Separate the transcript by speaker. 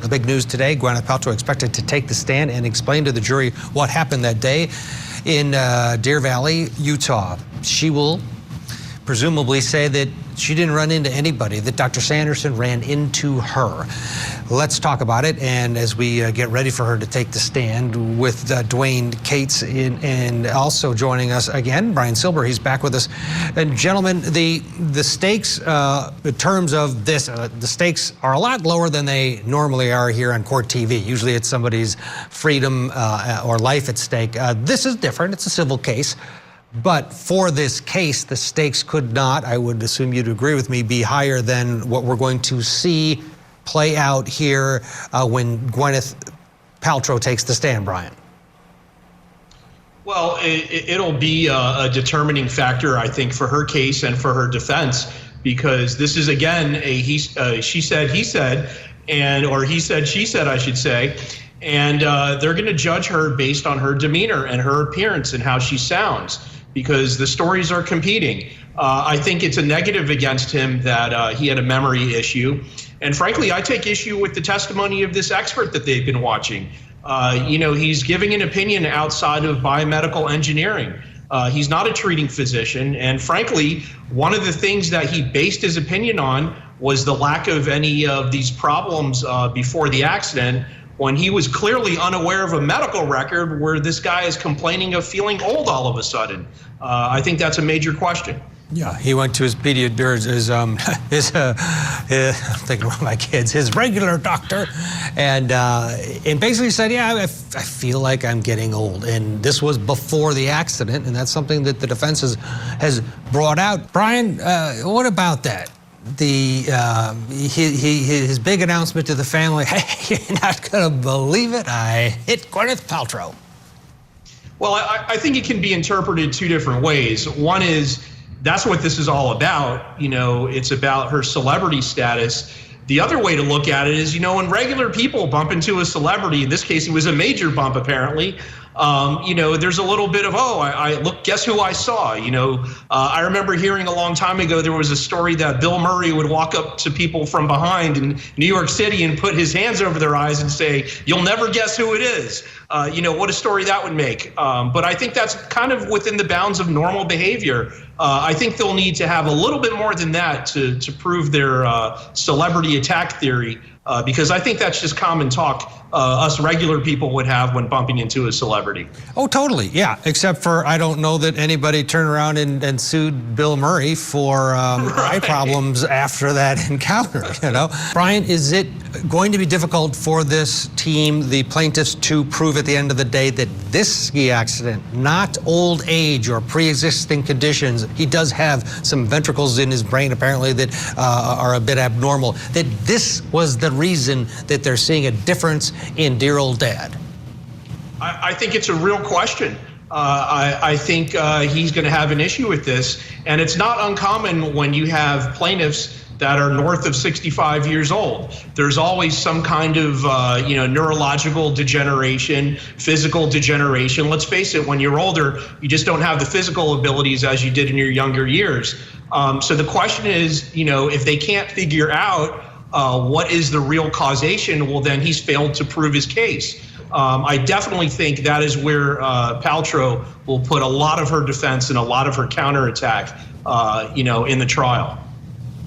Speaker 1: The big news today, Gwyneth Paltrow expected to take the stand and explain to the jury what happened that day in Deer Valley, Utah. She will presumably say that she didn't run into anybody, that Dr. Sanderson ran into her. Let's talk about it, and as we get ready for her to take the stand with Dwayne Cates and also joining us again, Brian Silber, he's back with us. And gentlemen, the stakes in terms of this, the stakes are a lot lower than they normally are here on court TV. Usually it's somebody's freedom or life at stake. This is different, it's a civil case. But for this case, the stakes could not, I would assume you'd agree with me, be higher than what we're going to see play out here when Gwyneth Paltrow takes the stand, Brian.
Speaker 2: Well, it'll be a determining factor, I think, for her case and for her defense, because this is, again, a she said, he said, or he said, she said, I should say. And they're going to judge her based on her demeanor and her appearance and how she sounds, because the stories are competing. I think it's a negative against him that he had a memory issue. And frankly, I take issue with the testimony of this expert that they've been watching. You know, he's giving an opinion outside of biomedical engineering. He's not a treating physician. And frankly, one of the things that he based his opinion on was the lack of any of these problems before the accident, when he was clearly unaware of a medical record where this guy is complaining of feeling old all of a sudden. I think that's a major question.
Speaker 1: Yeah, he went to his I'm thinking about my kids, his regular doctor, and basically said, yeah, I feel like I'm getting old. And this was before the accident, and that's something that the defense has brought out. Brian, what about that? His big announcement to the family, hey, you're not going to believe it, I hit Gwyneth Paltrow.
Speaker 2: Well, I think it can be interpreted two different ways. One is, that's what this is all about. You know, it's about her celebrity status. The other way to look at it is, you know, when regular people bump into a celebrity, in this case it was a major bump apparently, you know, there's a little bit of, oh, look, guess who I saw? You know, I remember hearing a long time ago, there was a story that Bill Murray would walk up to people from behind in New York City and put his hands over their eyes and say, you'll never guess who it is. You know, what a story that would make. But I think that's kind of within the bounds of normal behavior. I think they'll need to have a little bit more than that to prove their celebrity attack theory, because I think that's just common talk us regular people would have when bumping into a celebrity.
Speaker 1: Oh, totally, yeah, except for I don't know that anybody turned around and sued Bill Murray for eye problems after that encounter, you know. Brian, is it going to be difficult for this team, the plaintiffs, to prove at the end of the day that this ski accident, not old age or pre-existing conditions, he does have some ventricles in his brain apparently that are a bit abnormal, that this was the reason that they're seeing a difference in dear old dad?
Speaker 2: I think it's a real question. I think he's going to have an issue with this, and it's not uncommon when you have plaintiffs that are north of 65 years old. There's always some kind of you know, neurological degeneration, physical degeneration. Let's face it, when you're older, you just don't have the physical abilities as you did in your younger years. So the question is, you know, if they can't figure out what is the real causation, well, then he's failed to prove his case. I definitely think that is where Paltrow will put a lot of her defense and a lot of her counterattack, you know, in the trial.